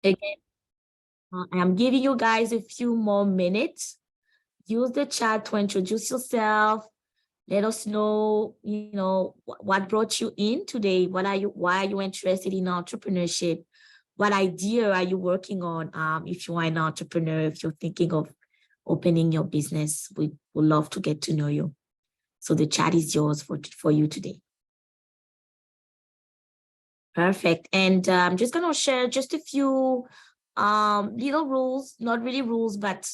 Again, I am giving you guys a few more minutes. Use the chat to introduce yourself. Let us know, what brought you in today. Why are you interested in entrepreneurship? What idea are you working on? If you are an entrepreneur, if you're thinking of opening your business, we would love to get to know you. So the chat is yours for you today. Perfect. And I'm just going to share just a few little rules, not really rules, but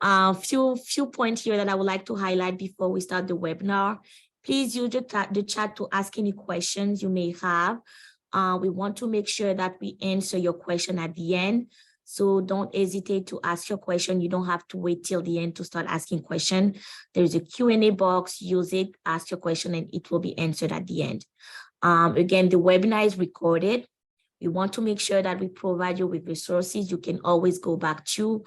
a few points here that I would like to highlight before we start the webinar. Please use the chat to ask any questions you may have. We want to make sure that we answer your question at the end. So don't hesitate to ask your question. You don't have to wait till the end to start asking questions. There's a Q&A box. Use it, ask your question, and it will be answered at the end. Again, the webinar is recorded. We want to make sure that we provide you with resources you can always go back to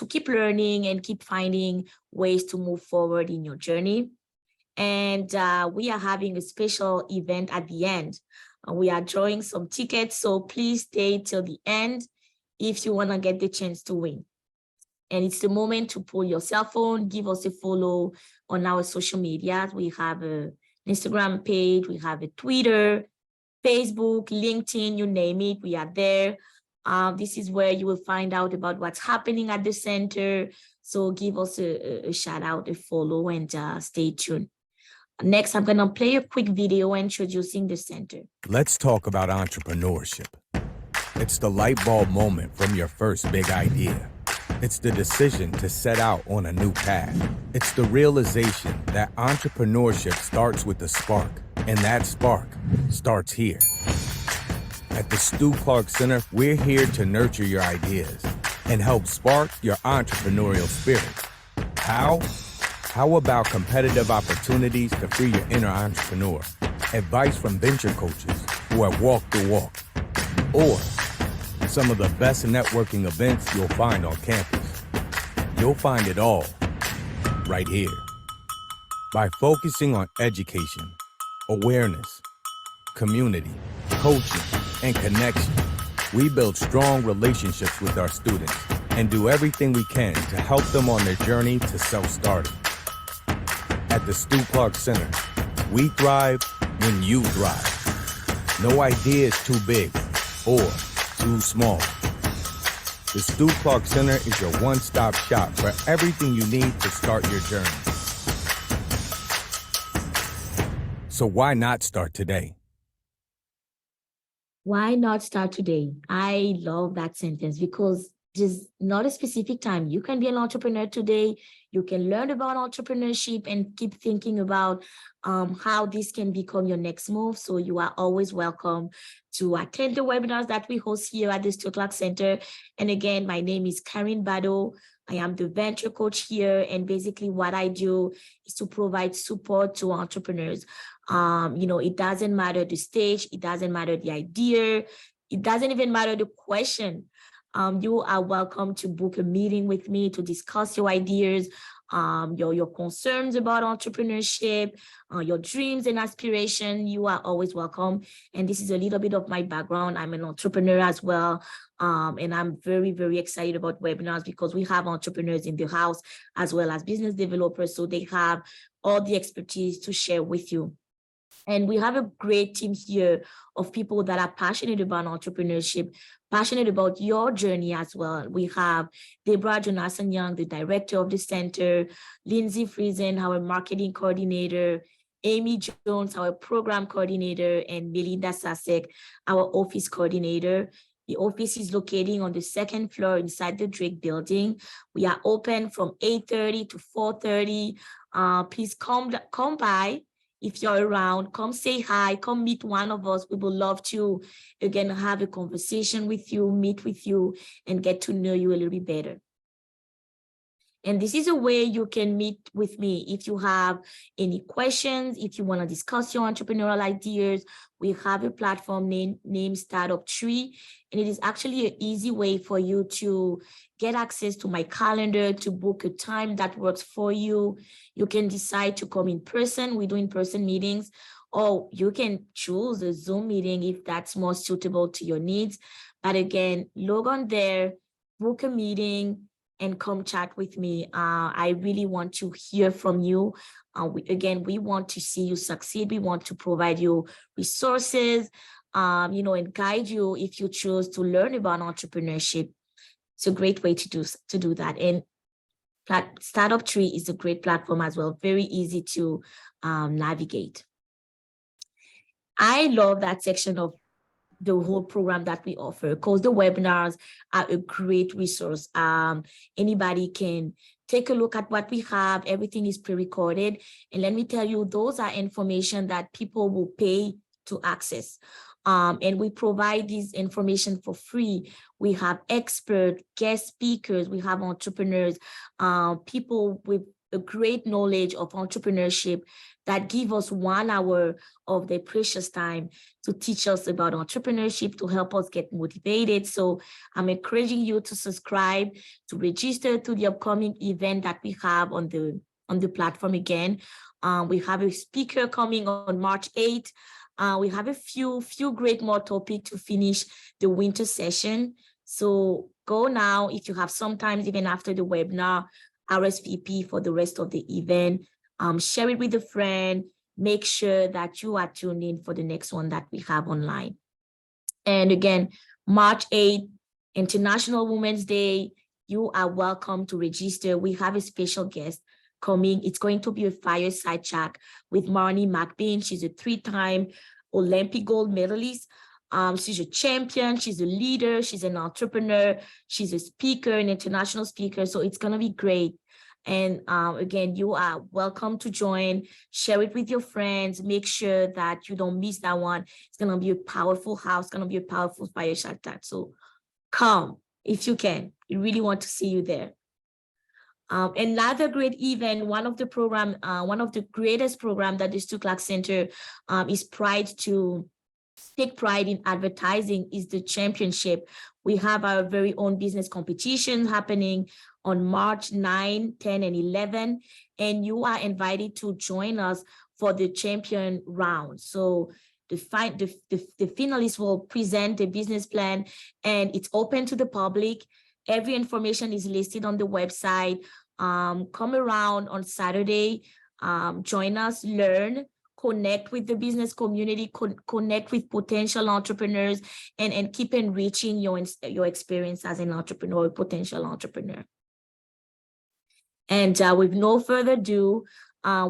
keep learning and keep finding ways to move forward in your journey. And we are having a special event at the end. We are drawing some tickets, so please stay till the end if you want to get the chance to win. And it's the moment to pull your cell phone, give us a follow on our social media. We have an Instagram page, we have a Twitter, Facebook, LinkedIn, you name it, we are there. This is where you will find out about what's happening at the center. So give us a shout out, a follow, and stay tuned. Next, I'm going to play a quick video introducing the center. Let's talk about entrepreneurship. It's the light bulb moment from your first big idea. It's the decision to set out on a new path. It's the realization that entrepreneurship starts with a spark, and that spark starts here. At the Stu Clark Center, we're here to nurture your ideas and help spark your entrepreneurial spirit. How? How about competitive opportunities to free your inner entrepreneur? Advice from venture coaches who have walked the walk. Or some of the best networking events you'll find on campus. You'll find it all right here. By focusing on education, awareness, community, coaching, and connection, we build strong relationships with our students and do everything we can to help them on their journey to self-starting. At the Stu Clark Center, we thrive when you thrive. No idea is too big or too small. The Stu Clark Center is your one-stop shop for everything you need to start your journey. So why not start today? Why not start today? I love that sentence because there's not a specific time. You can be an entrepreneur today. You can learn about entrepreneurship and keep thinking about how this can become your next move. So you are always welcome to attend the webinars that we host here at the Stu Clark Center. And again, my name is Karen Bado. I am the venture coach here. And basically what I do is to provide support to entrepreneurs. It doesn't matter the stage. It doesn't matter the idea. It doesn't even matter the question. You are welcome to book a meeting with me to discuss your ideas, your concerns about entrepreneurship, your dreams and aspirations. You are always welcome. And this is a little bit of my background. I'm an entrepreneur as well. And I'm very, very excited about webinars because we have entrepreneurs in the house as well as business developers. So they have all the expertise to share with you. And we have a great team here of people that are passionate about entrepreneurship, passionate about your journey as well. We have Deborah Jonathan-Young, the director of the center, Lindsay Friesen, our marketing coordinator, Amy Jones, our program coordinator, and Melinda Sasek, our office coordinator. The office is located on the second floor inside the Drake building. We are open from 8:30 to 4:30. Please come by. If you're around, come say hi, come meet one of us. We would love to, again, have a conversation with you, meet with you, and get to know you a little bit better. And this is a way you can meet with me if you have any questions, if you want to discuss your entrepreneurial ideas. We have a platform named Startup Tree, and it is actually an easy way for you to get access to my calendar, to book a time that works for you. You can decide to come in person. We do in-person meetings, or you can choose a Zoom meeting if that's more suitable to your needs. But again, log on there, book a meeting, and come chat with me. I really want to hear from you. We want to see you succeed. We want to provide you resources, and guide you if you choose to learn about entrepreneurship. It's a great way to do that. And Startup Tree is a great platform as well, very easy to navigate. I love that section of the whole program that we offer, because the webinars are a great resource. Anybody can take a look at what we have. Everything is pre-recorded. And let me tell you, those are information that people will pay to access. And we provide this information for free. We have expert guest speakers, we have entrepreneurs, people with a great knowledge of entrepreneurship that give us 1 hour of their precious time to teach us about entrepreneurship, to help us get motivated. So I'm encouraging you to subscribe, to register to the upcoming event that we have on the platform again. We have a speaker coming on March 8th. We have a few great more topics to finish the winter session. So go now, if you have some time, even after the webinar, RSVP for the rest of the event. Share it with a friend. Make sure that you are tuned in for the next one that we have online. And again, March 8th, International Women's Day, you are welcome to register. We have a special guest coming. It's going to be a fireside chat with Marnie McBean. She's a 3-time Olympic gold medalist. She's a champion, she's a leader, she's an entrepreneur, she's a speaker, an international speaker. So it's going to be great. And again, you are welcome to join. Share it with your friends. Make sure that you don't miss that one. It's going to be a powerful house, going to be a powerful fireside chat. So come if you can. We really want to see you there. Another great event, one of the greatest program that the Stu Clark Center is take pride in advertising is the championship. We have our very own business competition happening on March 9, 10, and 11, and you are invited to join us for the champion round. So the finalists will present a business plan, and it's open to the public. Every information is listed on the website. Come around on Saturday, join us, learn, connect with the business community, connect with potential entrepreneurs, and keep enriching your experience as an entrepreneur, potential entrepreneur. And with no further ado,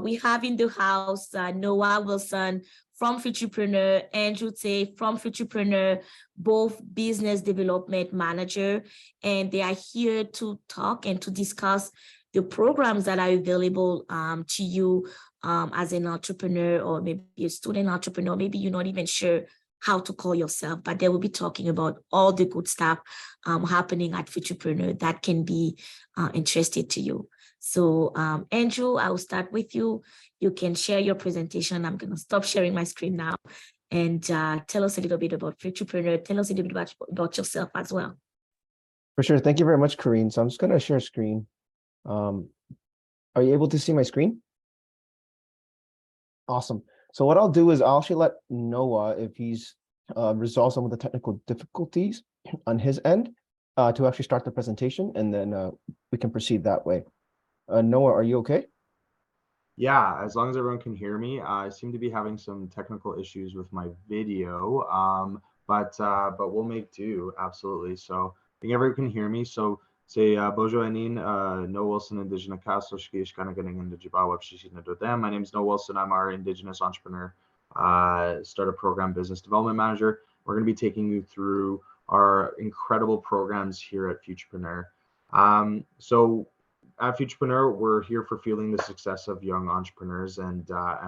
we have in the house Noah Wilson from Futurpreneur, Andrew Tse from Futurpreneur, both business development manager, and they are here to talk and to discuss the programs that are available to you as an entrepreneur, or maybe a student entrepreneur. Maybe you're not even sure how to call yourself, but they will be talking about all the good stuff happening at Futurpreneur that can be interested to you. So Andrew, I will start with you. You can share your presentation. I'm going to stop sharing my screen now, and tell us a little bit about Futurpreneur. Tell us a little bit about yourself as well. For sure. Thank you very much, Corinne. So I'm just going to share screen. Are you able to see my screen? Awesome. So what I'll do is I'll actually let Noah, if he's resolved some of the technical difficulties on his end, to actually start the presentation, and then we can proceed that way. Noah, are you okay? Yeah, as long as everyone can hear me. I seem to be having some technical issues with my video, but we'll make do, absolutely. So I think everyone can hear me. So say Bojo Anin, Noah Wilson, Indigenous Castle, Shkish kind of getting into Jibawa, my name is Noah Wilson. I'm our Indigenous entrepreneur, startup program business development manager. We're going to be taking you through our incredible programs here at Futurpreneur. So at Futurpreneur, we're here for fueling the success of young entrepreneurs, and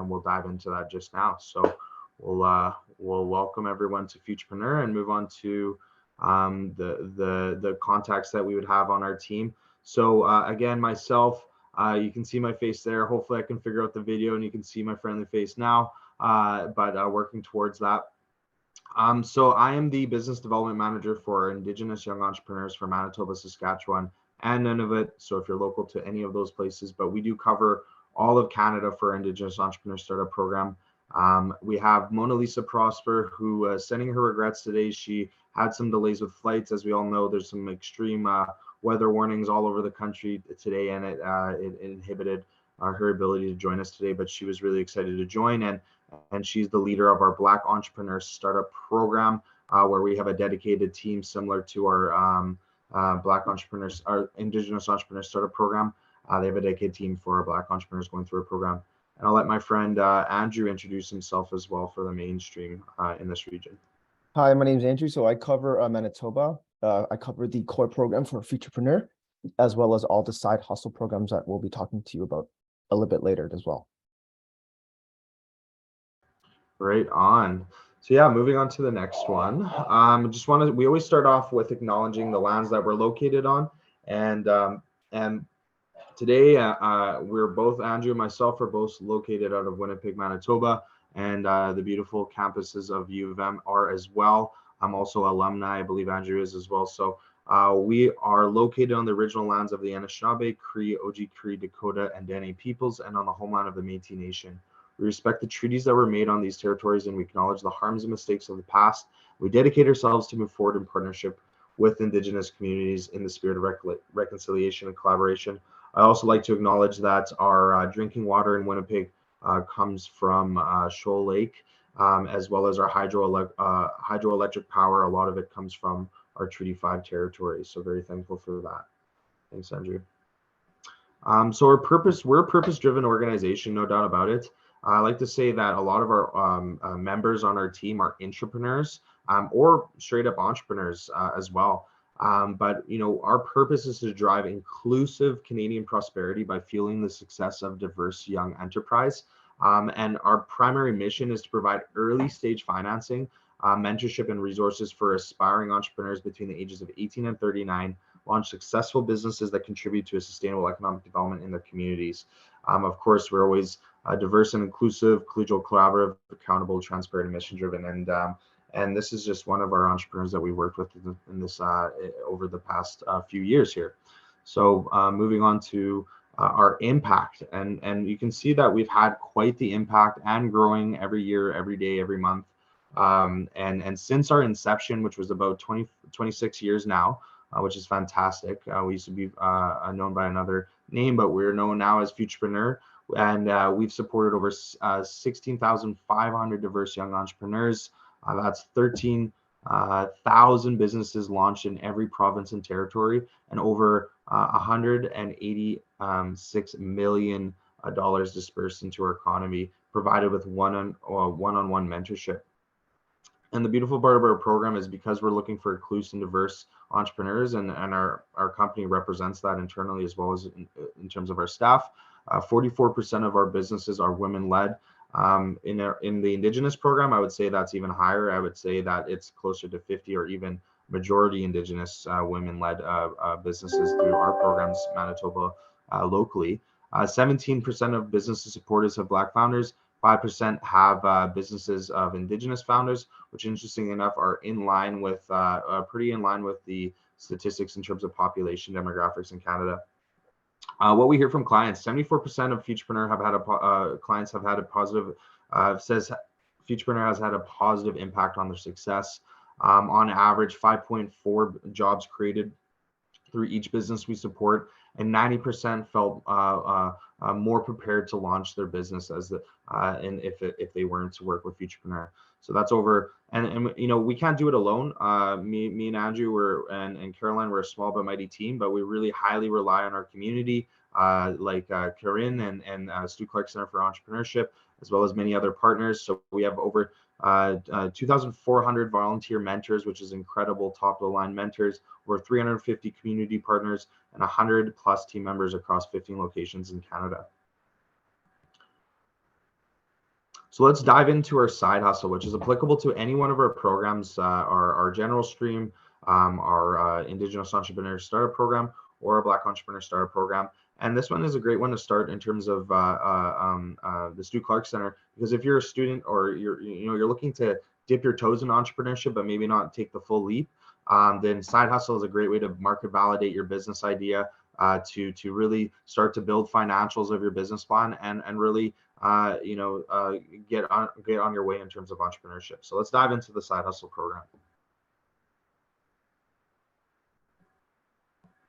we'll dive into that just now. So we'll welcome everyone to Futurpreneur and move on to the contacts that we would have on our team. So again, myself, you can see my face there. Hopefully I can figure out the video and you can see my friendly face now, but working towards that. So I am the business development manager for Indigenous young entrepreneurs for Manitoba, Saskatchewan, and Nunavut. So if you're local to any of those places, but we do cover all of Canada for Indigenous Entrepreneur Startup Program. We have Mona Lisa Prosper, who is sending her regrets today. She had some delays with flights. As we all know, there's some extreme weather warnings all over the country today, and it inhibited her ability to join us today, but she was really excited to join, and she's the leader of our Black Entrepreneur Startup Program, where we have a dedicated team similar to our Black Entrepreneurs, our Indigenous Entrepreneur Startup Program. They have a dedicated team for our Black entrepreneurs going through a program. And I'll let my friend Andrew introduce himself as well for the mainstream in this region. Hi, my name is Andrew. So I cover Manitoba. I cover the core program for Futurpreneur, as well as all the side hustle programs that we'll be talking to you about a little bit later as well. Right on. So yeah, moving on to the next one. We always start off with acknowledging the lands that we're located on, and today we're both, Andrew and myself are both located out of Winnipeg, Manitoba, and the beautiful campuses of U of M are as well. I'm also alumni, I believe Andrew is as well. So we are located on the original lands of the Anishinaabe, Cree, Oji-Cree, Dakota, and Dene peoples, and on the homeland of the Métis Nation. We respect the treaties that were made on these territories, and we acknowledge the harms and mistakes of the past. We dedicate ourselves to move forward in partnership with Indigenous communities in the spirit of reconciliation and collaboration. I also like to acknowledge that our drinking water in Winnipeg comes from Shoal Lake, as well as our hydroelectric power. A lot of it comes from our Treaty 5 territory. So very thankful for that. Thanks, Andrew. So we're a purpose-driven organization, no doubt about it. I like to say that a lot of our members on our team are intrapreneurs or straight up entrepreneurs as well. But our purpose is to drive inclusive Canadian prosperity by fueling the success of diverse young enterprise. And our primary mission is to provide early stage financing, mentorship, and resources for aspiring entrepreneurs between the ages of 18 and 39, launch successful businesses that contribute to a sustainable economic development in their communities. Of course, we're always diverse and inclusive, collegial, collaborative, accountable, transparent, and mission driven. And this is just one of our entrepreneurs that we worked with in this over the past few years here. So moving on to our impact, and you can see that we've had quite the impact and growing every year, every day, every month. And since our inception, which was about 26 years now, which is fantastic. We used to be known by another name, but we're known now as Futurpreneur. And we've supported over 16,500 diverse young entrepreneurs. That's 13,000 businesses launched in every province and territory, and over $186 million dispersed into our economy, provided with one-on-one mentorship. And the beautiful part of our program is because we're looking for inclusive and diverse entrepreneurs, and our company represents that internally as well as in terms of our staff. 44% of our businesses are women-led. In the Indigenous program, I would say that's even higher. I would say that it's closer to 50 or even majority Indigenous women-led businesses through our programs, Manitoba locally. 17% of businesses supporters have Black founders. 5% have businesses of Indigenous founders, which, interestingly enough, are in line with pretty in line with the statistics in terms of population demographics in Canada. What we hear from clients: 74% of Futurpreneur have had clients have had a positive says Futurpreneur has had a positive impact on their success. On average, 5.4 jobs created through each business we support, and 90% felt more prepared to launch their business and if they weren't to work with Futurpreneur. So that's over, and we can't do it alone. Me and Andrew and Caroline, we're a small but mighty team, but we really highly rely on our community, like Corinne and Stu Clark Center for Entrepreneurship, as well as many other partners. So we have over 2,400 volunteer mentors, which is incredible, top of the line mentors, over 350 community partners, and 100 plus team members across 15 locations in Canada. So let's dive into our side hustle, which is applicable to any one of our programs, our general stream, our Indigenous Entrepreneur Startup Program, or our Black Entrepreneur Startup Program. And this one is a great one to start in terms of the Stu Clark Center, because if you're a student or you're looking to dip your toes in entrepreneurship but maybe not take the full leap, then side hustle is a great way to market validate your business idea, to really start to build financials of your business plan and really get on your way in terms of entrepreneurship. So let's dive into the side hustle program.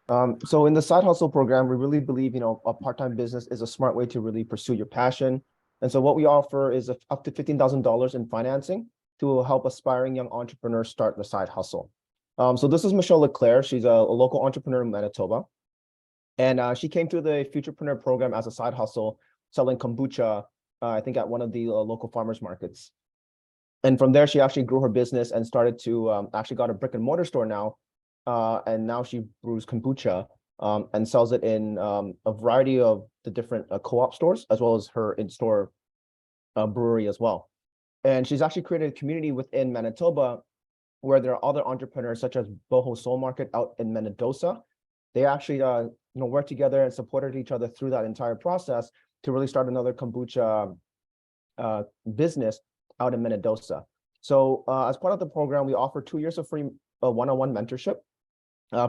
So in the side hustle program, we really believe, a part-time business is a smart way to really pursue your passion. And so what we offer is up to $15,000 in financing to help aspiring young entrepreneurs start the side hustle. So this is Michelle Leclerc. She's a local entrepreneur in Manitoba. And she came through the Futurpreneur program as a side hustle, selling kombucha, I think at one of the local farmers markets. And from there, she actually grew her business and started to actually got a brick and mortar store now. And now she brews kombucha and sells it in a variety of the different co-op stores, as well as her in-store brewery as well. And she's actually created a community within Manitoba where there are other entrepreneurs such as Boho Soul Market out in Mendoza. They actually work together and supported each other through that entire process to really start another kombucha business out in Mendoza. So as part of the program, we offer 2 years of free one-on-one mentorship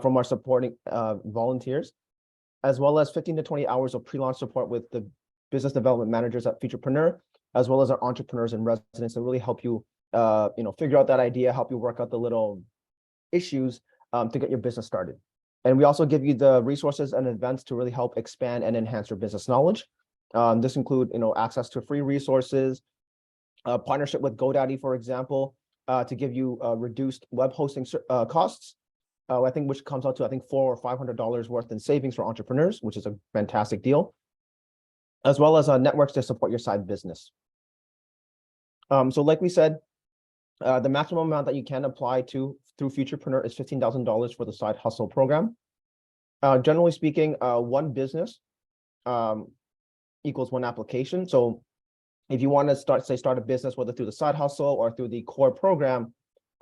from our supporting volunteers, as well as 15 to 20 hours of pre-launch support with the business development managers at Futurpreneur, as well as our entrepreneurs and residents to really help you, figure out that idea, help you work out the little issues to get your business started. And we also give you the resources and events to really help expand and enhance your business knowledge. This include, access to free resources, partnership with GoDaddy, for example, to give you reduced web hosting costs. I think which comes out to $400 or $500 worth in savings for entrepreneurs, which is a fantastic deal, as well as networks to support your side business. So like we said, the maximum amount that you can apply to through Futurpreneur is $15,000 for the side hustle program. Generally speaking, one business equals one application. So if you want to start a business, whether through the side hustle or through the core program,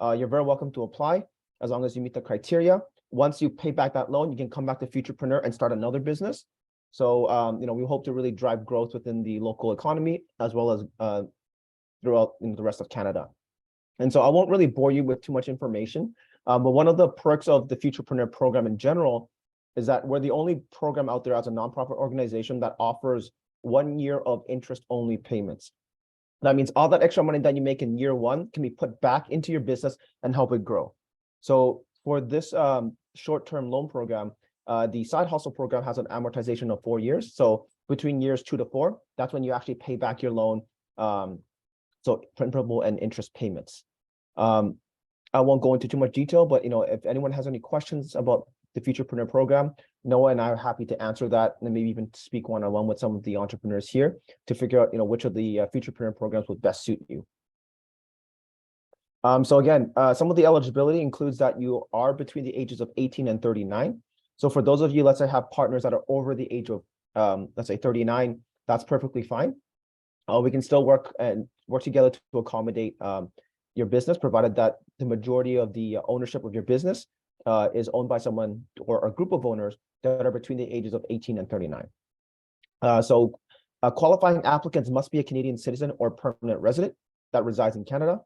you're very welcome to apply as long as you meet the criteria. Once you pay back that loan, you can come back to Futurpreneur and start another business. So, we hope to really drive growth within the local economy as well as throughout the rest of Canada. And so I won't really bore you with too much information, but one of the perks of the Futurpreneur program in general is that we're the only program out there as a nonprofit organization that offers 1 year of interest-only payments. That means all that extra money that you make in year one can be put back into your business and help it grow. So for this short-term loan program, the side hustle program has an amortization of 4 years. So between years 2 to 4, that's when you actually pay back your loan. So principal and interest payments. I won't go into too much detail, but if anyone has any questions about the Futurpreneur program, Noah and I are happy to answer that, and maybe even speak one-on-one with some of the entrepreneurs here to figure out which of the Futurpreneur programs would best suit you. So again, some of the eligibility includes that you are between the ages of 18 and 39. So for those of you, let's say, have partners that are over the age of, let's say 39, that's perfectly fine. We can still work together to accommodate your business, provided that the majority of the ownership of your business is owned by someone or a group of owners that are between the ages of 18 and 39. So qualifying applicants must be a Canadian citizen or permanent resident that resides in Canada.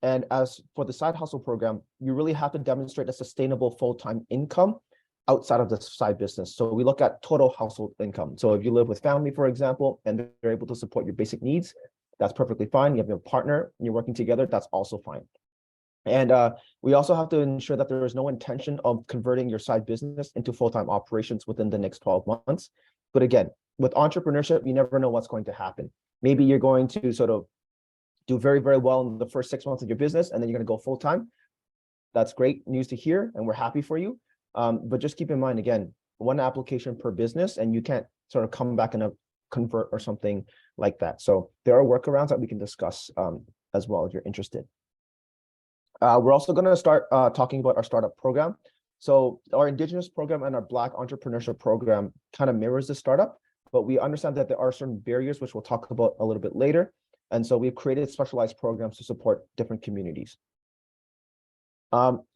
And as for the side hustle program, you really have to demonstrate a sustainable full-time income outside of the side business. So we look at total household income. So if you live with family, for example, and they're able to support your basic needs, that's perfectly fine. You have your partner and you're working together, that's also fine. And we also have to ensure that there is no intention of converting your side business into full-time operations within the next 12 months. But again, with entrepreneurship, you never know what's going to happen. Maybe you're going to sort of do very, very well in the first 6 months of your business, and then you're going to go full-time. That's great news to hear, and we're happy for you. But just keep in mind, again, one application per business, and you can't sort of come back and convert or something like that. So there are workarounds that we can discuss as well if you're interested. We're also going to start talking about our startup program. So our Indigenous program and our Black entrepreneurship program kind of mirrors the startup, but we understand that there are certain barriers, which we'll talk about a little bit later. And so we've created specialized programs to support different communities.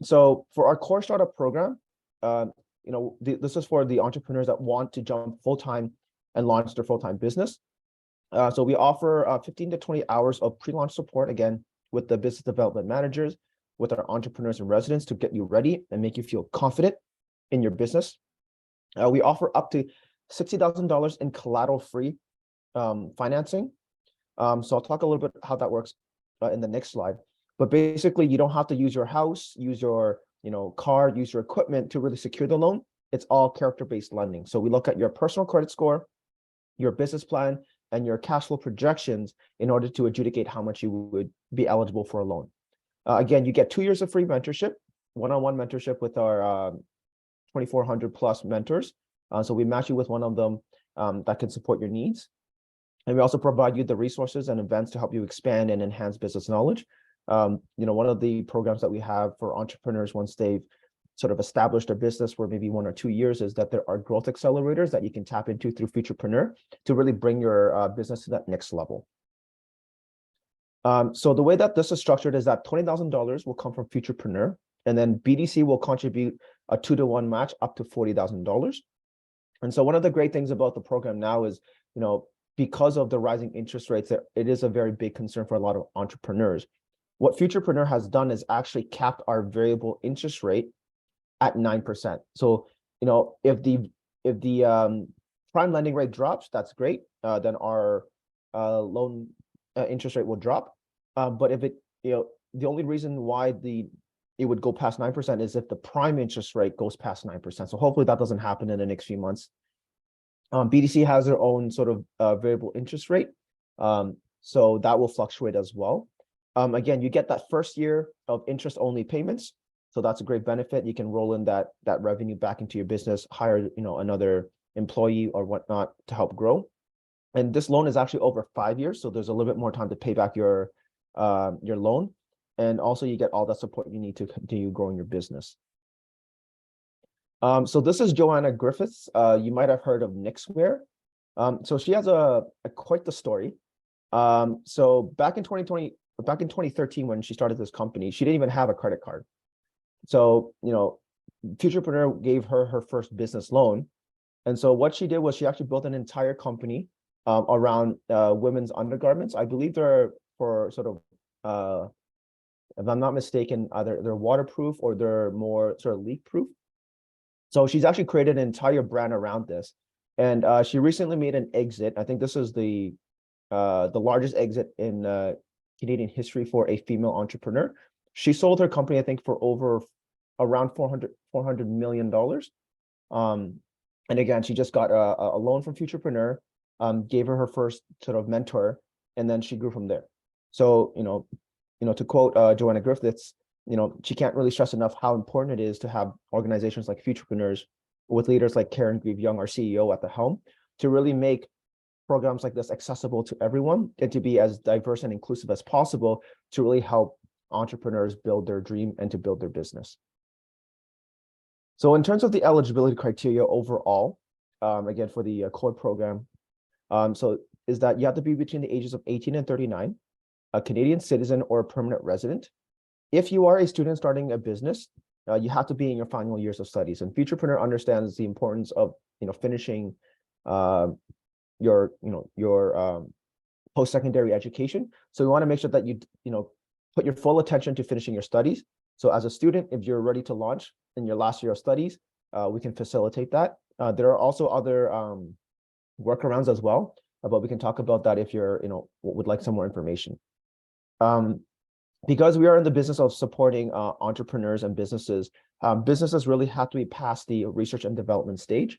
So for our core startup program, this is for the entrepreneurs that want to jump full-time and launch their full-time business. So we offer 15 to 20 hours of pre-launch support, again, with the business development managers, with our entrepreneurs and residents to get you ready and make you feel confident in your business. We offer up to $60,000 in collateral-free financing. So I'll talk a little bit how that works in the next slide. But basically, you don't have to use your house, use your car, use your equipment to really secure the loan. it's all character-based lending. So we look at your personal credit score, your business plan, and your cash flow projections in order to adjudicate how much you would be eligible for a loan. Again, you get 2 years of free mentorship, one-on-one mentorship with our 2,400 plus mentors. So we match you with one of them that can support your needs. And we also provide you the resources and events to help you expand and enhance business knowledge. One of the programs that we have for entrepreneurs once they've sort of established a business for maybe 1 or 2 years is that there are growth accelerators that you can tap into through Futurpreneur to really bring your business to that next level. So the way that this is structured is that $20,000 will come from Futurpreneur, and then BDC will contribute a 2-to-1 match up to $40,000. And so one of the great things about the program now is, because of the rising interest rates, it is a very big concern for a lot of entrepreneurs. What Futurpreneur has done is actually capped our variable interest rate at 9%. So, if the prime lending rate drops, that's great. Then our loan interest rate will drop. But if the only reason why it would go past 9% is if the prime interest rate goes past 9%. So hopefully that doesn't happen in the next few months. BDC has their own sort of variable interest rate. So that will fluctuate as well. Again, you get that first year of interest only payments. So that's a great benefit. You can roll in that revenue back into your business, hire another employee or whatnot to help grow. And this loan is actually over 5 years, so there's a little bit more time to pay back your loan. And also you get all the support you need to continue growing your business. So this is Joanna Griffiths. You might have heard of Nixware. So she has quite the story. So back in 2013, when she started this company, she didn't even have a credit card. So, Futurpreneur gave her her first business loan. And so what she did was she actually built an entire company around women's undergarments. I believe they're for sort of, if I'm not mistaken, either they're waterproof or they're more sort of leak proof. So she's actually created an entire brand around this. And she recently made an exit. I think this is the largest exit in Canadian history for a female entrepreneur. She sold her company, I think, for around $400 million. And again, she just got a loan from Futurpreneur, gave her first sort of mentor, and then she grew from there. So, to quote Joanna Griffiths, she can't really stress enough how important it is to have organizations like Futurpreneurs with leaders like Karen Grieve-Young, our CEO, at the helm, to really make programs like this accessible to everyone and to be as diverse and inclusive as possible to really help entrepreneurs build their dream and to build their business. So in terms of the eligibility criteria overall, again, for the core program, so is that you have to be between the ages of 18 and 39, a Canadian citizen or a permanent resident. If you are a student starting a business, you have to be in your final years of studies. And Futurpreneur understands the importance of finishing your post-secondary education. So we want to make sure that you put your full attention to finishing your studies. So as a student, if you're ready to launch in your last year of studies, we can facilitate that. There are also other workarounds as well, but we can talk about that if you're would like some more information. Because we are in the business of supporting entrepreneurs and businesses, businesses really have to be past the research and development stage.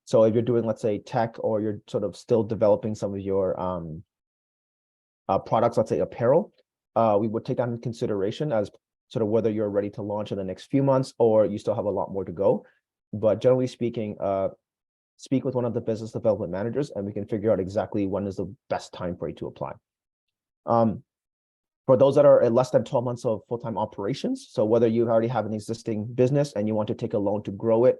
So if you're doing, let's say, tech, or you're sort of still developing some of your products, let's say apparel, we would take that into consideration as sort of whether you're ready to launch in the next few months or you still have a lot more to go. But generally speaking, speak with one of the business development managers and we can figure out exactly when is the best time for you to apply. For those that are at less than 12 months of full-time operations, so whether you already have an existing business and you want to take a loan to grow it,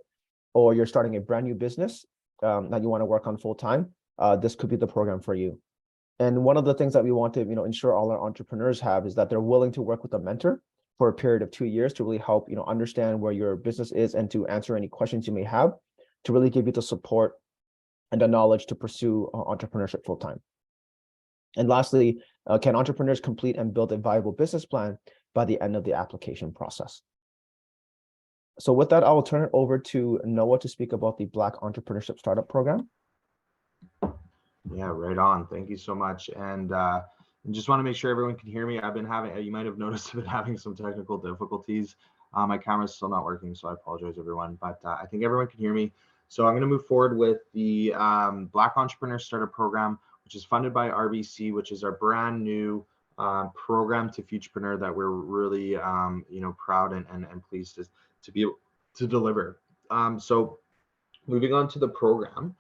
or you're starting a brand new business that you want to work on full-time, this could be the program for you. And one of the things that we want to ensure all our entrepreneurs have is that they're willing to work with a mentor for a period of 2 years to really help understand where your business is and to answer any questions you may have, to really give you the support and the knowledge to pursue entrepreneurship full-time. And lastly, can entrepreneurs complete and build a viable business plan by the end of the application process? So with that, I will turn it over to Noah to speak about the Black Entrepreneurship Startup Program. Yeah, right on. Thank you so much. And just want to make sure everyone can hear me. I've been having, you might have noticed, I've been having some technical difficulties. My camera's still not working, so I apologize, everyone. But I think everyone can hear me. So I'm going to move forward with the Black Entrepreneur Startup Program, which is funded by RBC, which is our brand new program to Futurpreneur that we're really, proud and pleased to be able to deliver. So moving on to the program,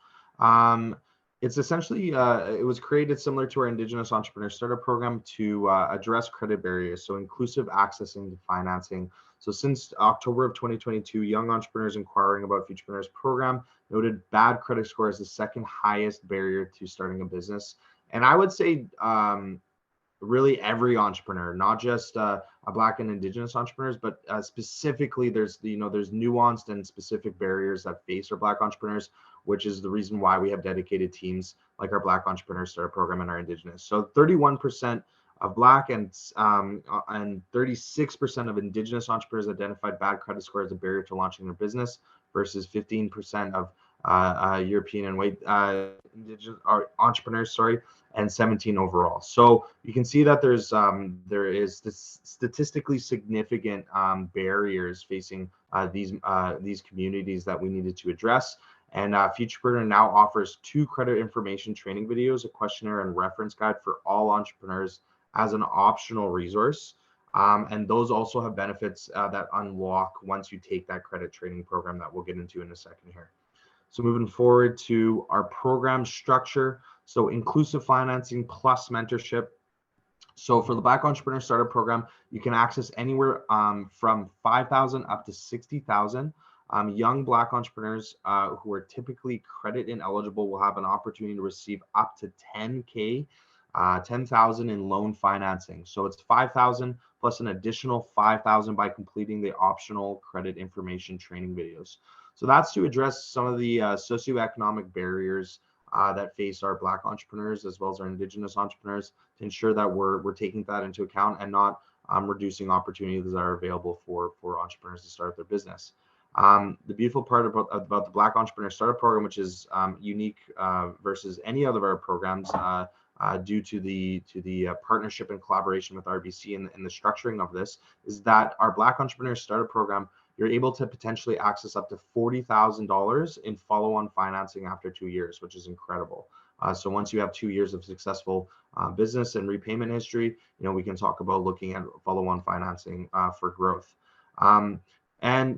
it's essentially, it was created similar to our Indigenous Entrepreneur Startup Program to address credit barriers, so inclusive accessing to financing. So since October of 2022, young entrepreneurs inquiring about Futurpreneur's program noted bad credit score as the second highest barrier to starting a business. And I would say really every entrepreneur, not just Black and Indigenous entrepreneurs, but specifically there's nuanced and specific barriers that face our Black entrepreneurs, which is the reason why we have dedicated teams like our Black Entrepreneur Startup Program and our Indigenous. So 31% of Black and 36% of Indigenous entrepreneurs identified bad credit score as a barrier to launching their business versus 15% of European and white Indigenous entrepreneurs, and 17 overall. So you can see that there is this statistically significant barriers facing these communities that we needed to address. And Futurpreneur now offers 2 credit information training videos, a questionnaire and reference guide for all entrepreneurs as an optional resource. And those also have benefits that unlock once you take that credit training program that we'll get into in a second here. So moving forward to our program structure. So inclusive financing plus mentorship. So for the Black Entrepreneur Startup Program, you can access anywhere from $5,000 up to $60,000. Young Black entrepreneurs who are typically credit ineligible will have an opportunity to receive up to $10,000 in loan financing. So it's $5,000 plus an additional $5,000 by completing the optional credit information training videos. So that's to address some of the socioeconomic barriers that face our Black entrepreneurs as well as our Indigenous entrepreneurs, to ensure that we're taking that into account and not reducing opportunities that are available for entrepreneurs to start their business. The beautiful part about the Black Entrepreneur Startup Program, which is unique versus any other of our programs, due to the partnership and collaboration with RBC and the structuring of this, is that our Black Entrepreneur Startup Program, you're able to potentially access up to $40,000 in follow-on financing after 2 years, which is incredible. So once you have 2 years of successful business and repayment history, we can talk about looking at follow-on financing for growth. And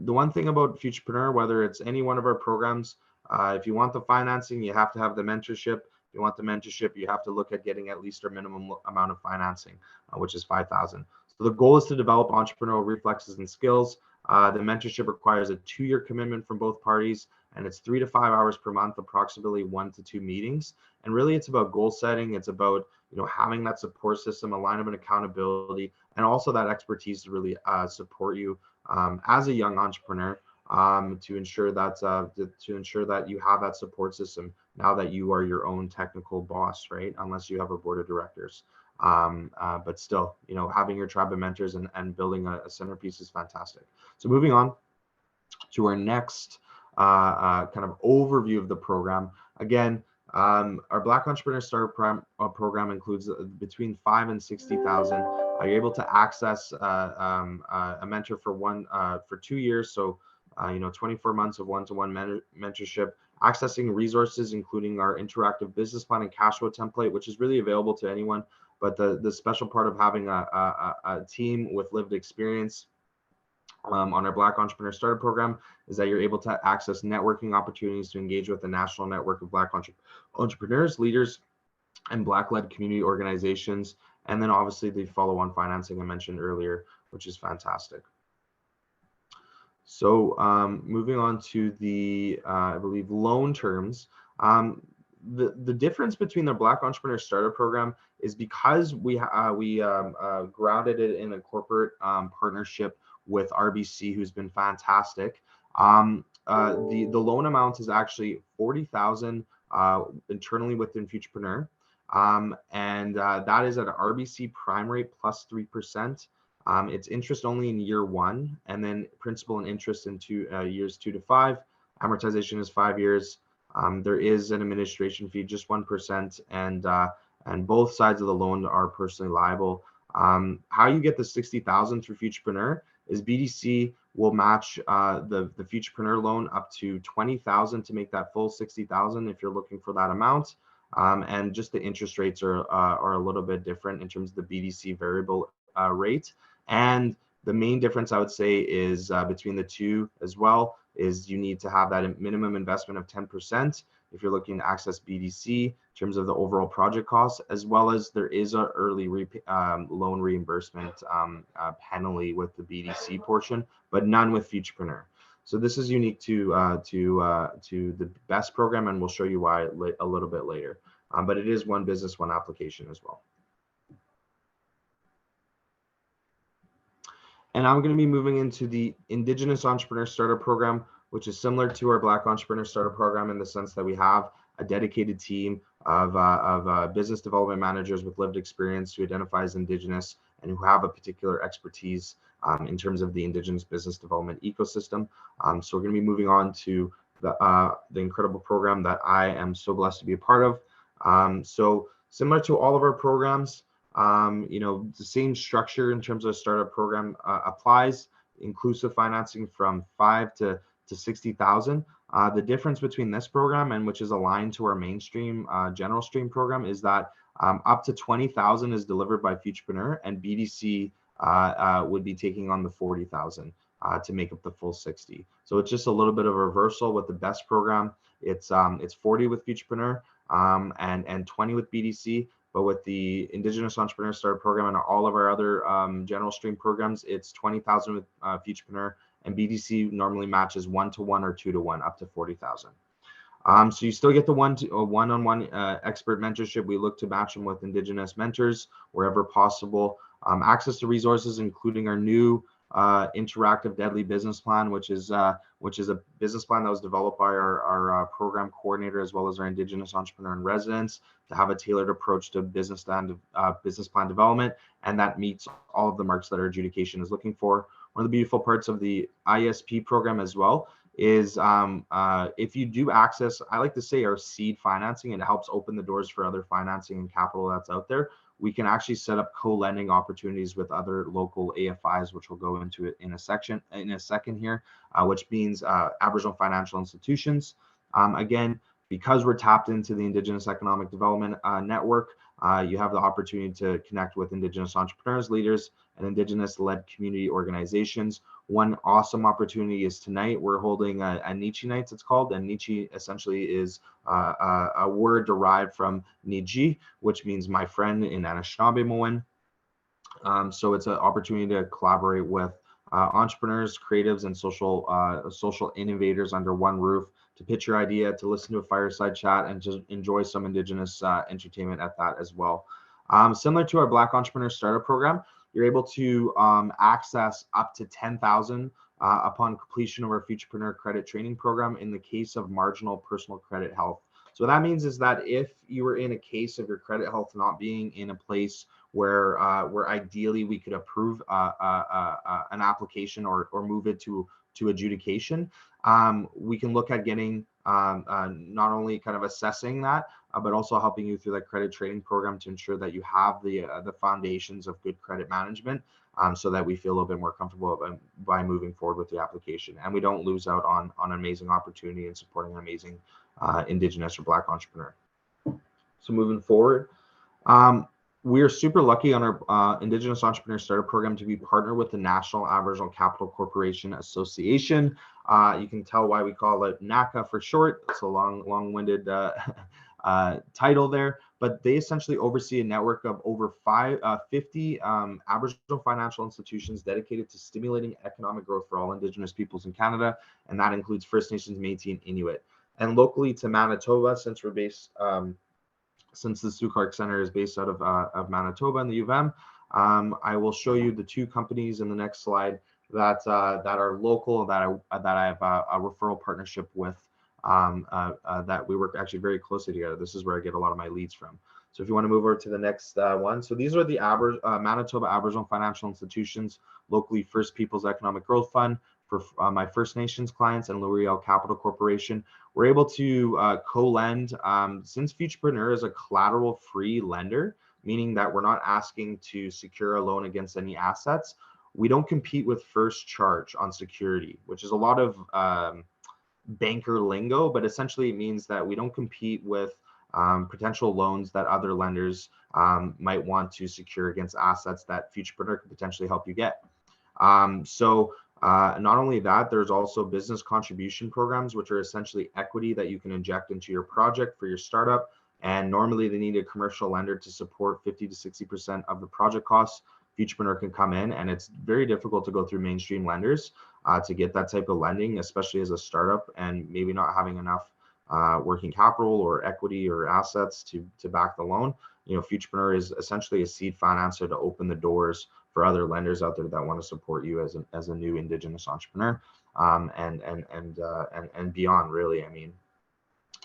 the one thing about Futurpreneur, whether it's any one of our programs, if you want the financing, you have to have the mentorship. If you want the mentorship, you have to look at getting at least a minimum amount of financing, which is $5,000. So the goal is to develop entrepreneurial reflexes and skills. The mentorship requires a 2-year commitment from both parties, and it's 3 to 5 hours per month, approximately 1 to 2 meetings. And really, it's about goal setting. It's about having that support system, alignment, accountability, and also that expertise to really support you as a young entrepreneur, to ensure that you have that support system now that you are your own technical boss, right? Unless you have a board of directors. But still, having your tribe of mentors and building a centerpiece is fantastic. So moving on to our next kind of overview of the program. Again, our Black Entrepreneur Startup program includes between $5,000 and $60,000. You're able to access a mentor for 2 years. So 24 months of one-to-one mentorship, accessing resources, including our interactive business plan and cash flow template, which is really available to anyone. But the special part of having a team with lived experience on our Black Entrepreneur Startup Program is that you're able to access networking opportunities to engage with the national network of Black entrepreneurs, leaders, and Black-led community organizations. And then obviously the follow-on financing I mentioned earlier, which is fantastic. So moving on to the, I believe, loan terms. The difference between the Black Entrepreneur Startup Program is because we grounded it in a corporate partnership with RBC, who's been fantastic. The loan amount is actually $40,000 internally within Futurpreneur, and that is at RBC prime rate plus 3%. It's interest only in year 1, and then principal and interest in years 2 to 5. Amortization is 5 years. There is an administration fee, just 1%, and both sides of the loan are personally liable. How you get the $60,000 through Futurpreneur is BDC we'll match the Futurpreneur loan up to 20,000 to make that full 60,000 if you're looking for that amount. And just the interest rates are a little bit different in terms of the BDC variable rate. And the main difference I would say is between the two as well is you need to have that minimum investment of 10% if you're looking to access BDC in terms of the overall project costs, as well as there is a early loan reimbursement penalty with the BDC portion, but none with Futurpreneur. So this is unique to the BEST program, and we'll show you why a little bit later. But it is one business, one application as well. And I'm going to be moving into the Indigenous Entrepreneur Startup Program, which is similar to our Black Entrepreneur Startup Program in the sense that we have a dedicated team of business development managers with lived experience who identify as Indigenous and who have a particular expertise in terms of the Indigenous business development ecosystem. So we're going to be moving on to the incredible program that I am so blessed to be a part of. So similar to all of our programs, the same structure in terms of a startup program applies, inclusive financing from 5 to 60,000. The difference between this program and which is aligned to our mainstream general stream program is that up to 20,000 is delivered by Futurpreneur, and BDC would be taking on the 40,000 to make up the full 60. So it's just a little bit of a reversal with the BEST program. It's 40 with Futurpreneur and 20 with BDC. But with the Indigenous Entrepreneur Startup Program and all of our other general stream programs, it's 20,000 with Futurpreneur, and BDC normally matches 1-to-1 or 2-to-1 up to 40,000. So you still get the one-on-one expert mentorship. We look to match them with Indigenous mentors wherever possible. Access to resources, including our new interactive deadly business plan, which is a business plan that was developed by our program coordinator as well as our Indigenous entrepreneur in residence to have a tailored approach to business plan development, and that meets all of the marks that our adjudication is looking for. One of the beautiful parts of the ISP program as well is if you do access, I like to say, our seed financing, it helps open the doors for other financing and capital that's out there. We can actually set up co-lending opportunities with other local AFIs, which we'll go into it in a second here, which means Aboriginal financial institutions. Again, because we're tapped into the Indigenous Economic Development Network, you have the opportunity to connect with Indigenous entrepreneurs, leaders, and Indigenous-led community organizations. One awesome opportunity is tonight. We're holding a Nichi Nights, it's called, and Nichi essentially is a word derived from Niji, which means my friend in Anishinaabemowin. So it's an opportunity to collaborate with entrepreneurs, creatives, and social innovators under one roof, to pitch your idea, to listen to a fireside chat, and to enjoy some Indigenous entertainment at that as well. Similar to our Black Entrepreneur Startup Program, you're able to access up to 10,000 upon completion of our Futurpreneur Credit Training Program in the case of marginal personal credit health. So what that means is that if you were in a case of your credit health not being in a place where ideally we could approve an application or move it to adjudication, we can look at getting not only kind of assessing that, but also helping you through that credit training program to ensure that you have the foundations of good credit management, so that we feel a little bit more comfortable by moving forward with the application, and we don't lose out on an amazing opportunity in supporting an amazing Indigenous or Black entrepreneur. So moving forward, we're super lucky on our Indigenous Entrepreneur Startup Program to be partnered with the National Aboriginal Capital Corporation Association. You can tell why we call it NACA for short. It's a long-winded title there, but they essentially oversee a network of over 50 Aboriginal financial institutions dedicated to stimulating economic growth for all Indigenous peoples in Canada, and that includes First Nations, Métis, and Inuit. And locally to Manitoba, since we're based, since the Sue Clark Center is based out of Manitoba in the U of M, I will show you the two companies in the next slide that are local, that I have a referral partnership with, that we work actually very closely together. This is where I get a lot of my leads from. So if you want to move over to the next one. So these are the Manitoba Aboriginal Financial Institutions, locally First Peoples Economic Growth Fund for my First Nations clients, and L'Oreal Capital Corporation. We're able to co-lend, since Futurpreneur is a collateral-free lender, meaning that we're not asking to secure a loan against any assets. we don't compete with first charge on security, which is a lot of banker lingo, but essentially it means that we don't compete with potential loans that other lenders might want to secure against assets that Futurpreneur could potentially help you get. Not only that, there's also business contribution programs, which are essentially equity that you can inject into your project for your startup. And normally they need a commercial lender to support 50 to 60% of the project costs. Futurpreneur can come in, and it's very difficult to go through mainstream lenders to get that type of lending, especially as a startup and maybe not having enough working capital or equity or assets to back the loan. Futurpreneur is essentially a seed financer to open the doors for other lenders out there that want to support you as a new Indigenous entrepreneur, and beyond, really.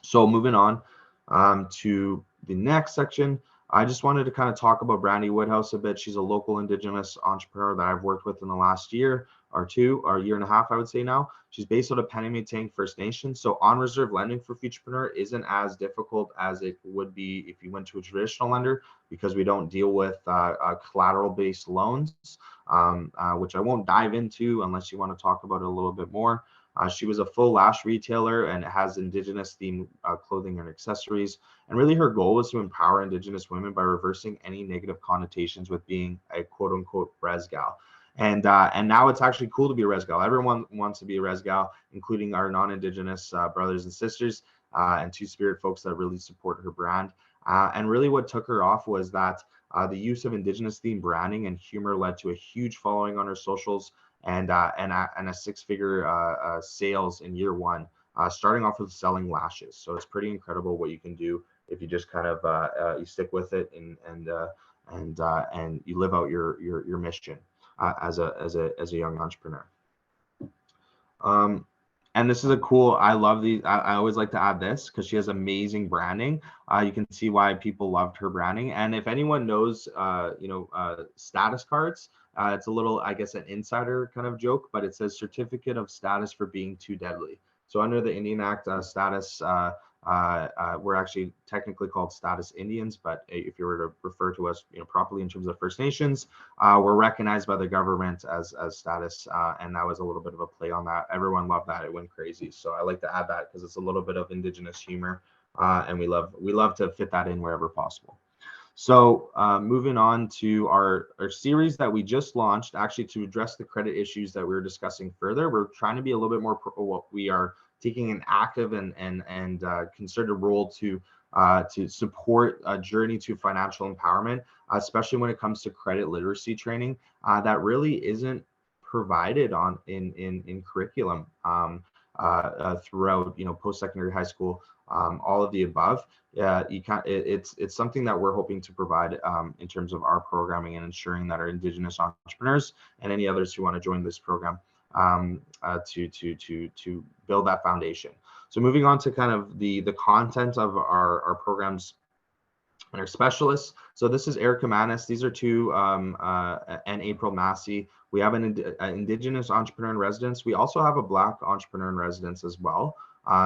So moving on to the next section, I just wanted to kind of talk about Brandy Woodhouse a bit. She's a local Indigenous entrepreneur that I've worked with in the last year or two, or a year and a half, I would say now. She's based out of Penemtang First Nation. So on-reserve lending for Futurpreneur isn't as difficult as it would be if you went to a traditional lender, because we don't deal with collateral-based loans, which I won't dive into unless you want to talk about it a little bit more. She was a full lash retailer and has Indigenous themed clothing and accessories. And really her goal was to empower Indigenous women by reversing any negative connotations with being a quote unquote res gal. And now it's actually cool to be a res gal. Everyone wants to be a res gal, including our non-Indigenous brothers and sisters and Two-Spirit folks that really support her brand. And really what took her off was that the use of Indigenous themed branding and humor led to a huge following on her socials, and a six-figure sales in year one, starting off with selling lashes. So it's pretty incredible what you can do if you just kind of you stick with it and you live out your mission as a young entrepreneur. And this is a cool, I love these. I always like to add this because she has amazing branding. You can see why people loved her branding. And if anyone knows, status cards, it's a little, I guess, an insider kind of joke, but it says certificate of status for being too deadly. So under the Indian Act, status, we're actually technically called status Indians, but if you were to refer to us, properly in terms of First Nations, we're recognized by the government as status, and that was a little bit of a play on that. Everyone loved that; it went crazy. So I like to add that because it's a little bit of Indigenous humor, and we love to fit that in wherever possible. So moving on to our series that we just launched, actually to address the credit issues that we were discussing further. We're trying to be a little bit more we are taking an active and concerted role to support a journey to financial empowerment, especially when it comes to credit literacy training that really isn't provided in curriculum throughout post-secondary, high school, all of the above. It's something that we're hoping to provide in terms of our programming and ensuring that our Indigenous entrepreneurs and any others who want to join this program to build that foundation. So moving on to kind of the content of our programs and our specialists. So this is Erica Manis. These are two, and April Massey. We have an Indigenous entrepreneur in residence. We also have a Black entrepreneur in residence as well.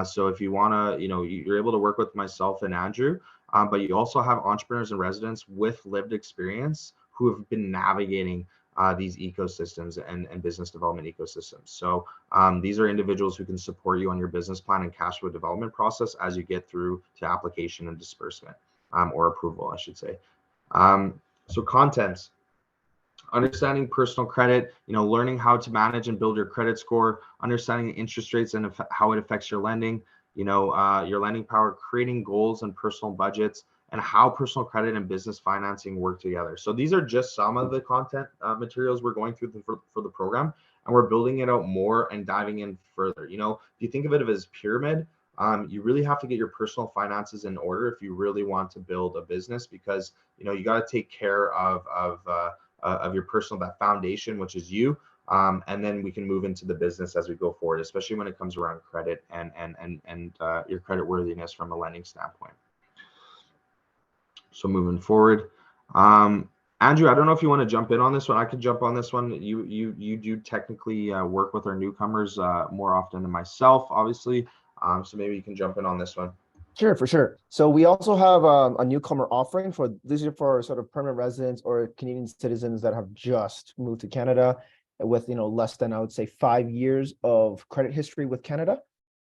So if you want to, you're able to work with myself and Andrew, but you also have entrepreneurs in residence with lived experience who have been navigating these ecosystems and business development ecosystems. So these are individuals who can support you on your business plan and cash flow development process as you get through to application and disbursement, or approval, I should say. So contents. Understanding personal credit, learning how to manage and build your credit score, understanding interest rates and how it affects your lending, your lending power, creating goals and personal budgets, and how personal credit and business financing work together. So these are just some of the content materials we're going through for the program, and we're building it out more and diving in further. If you think of it as pyramid, you really have to get your personal finances in order if you really want to build a business, because you got to take care of your personal, that foundation, which is you, and then we can move into the business as we go forward, especially when it comes around credit and your credit worthiness from a lending standpoint. So moving forward, Andrew, I don't know if you want to jump in on this one. I could jump on this one. You do technically work with our newcomers more often than myself, obviously. So maybe you can jump in on this one. Sure, for sure. So we also have a newcomer offering for sort of permanent residents or Canadian citizens that have just moved to Canada with less than, I would say, 5 years of credit history with Canada.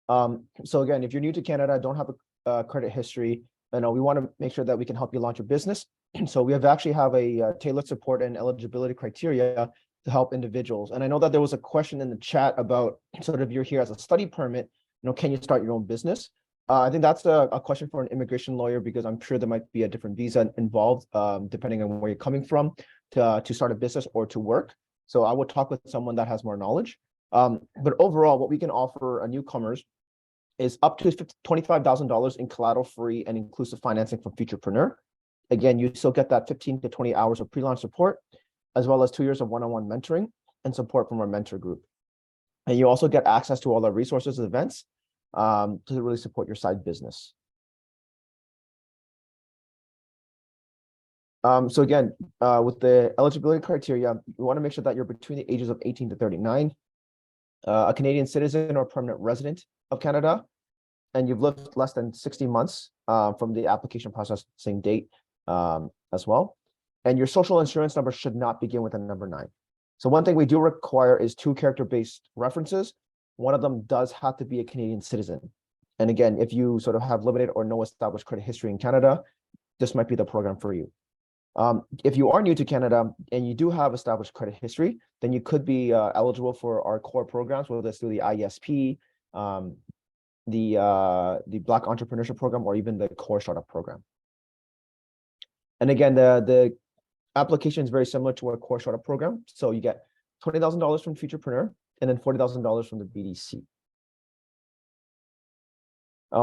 So again, if you're new to Canada, don't have a credit history, we want to make sure that we can help you launch your business. So we actually have a tailored support and eligibility criteria to help individuals. And I know that there was a question in the chat about sort of you're here as a study permit, can you start your own business? I think that's a question for an immigration lawyer, because I'm sure there might be a different visa involved, depending on where you're coming from to start a business or to work. So I would talk with someone that has more knowledge. But overall, what we can offer newcomers is up to $25,000 in collateral-free and inclusive financing from Futurpreneur. Again, you still get that 15 to 20 hours of pre-launch support, as well as 2 years of one-on-one mentoring and support from our mentor group. And you also get access to all our resources and events to really support your side business. So again, with the eligibility criteria, you want to make sure that you're between the ages of 18 to 39, a Canadian citizen or permanent resident of Canada, and you've lived less than 60 months from the application processing date as well. And your social insurance number should not begin with a number 9. So one thing we do require is 2 character-based references. One of them does have to be a Canadian citizen. And again, if you sort of have limited or no established credit history in Canada, this might be the program for you. If you are new to Canada and you do have established credit history, then you could be eligible for our core programs, whether that's through the IESP, the Black Entrepreneurship Program, or even the Core Startup Program. And again, the application is very similar to our Core Startup Program. So you get $20,000 from Futurpreneur and then $40,000 from the BDC.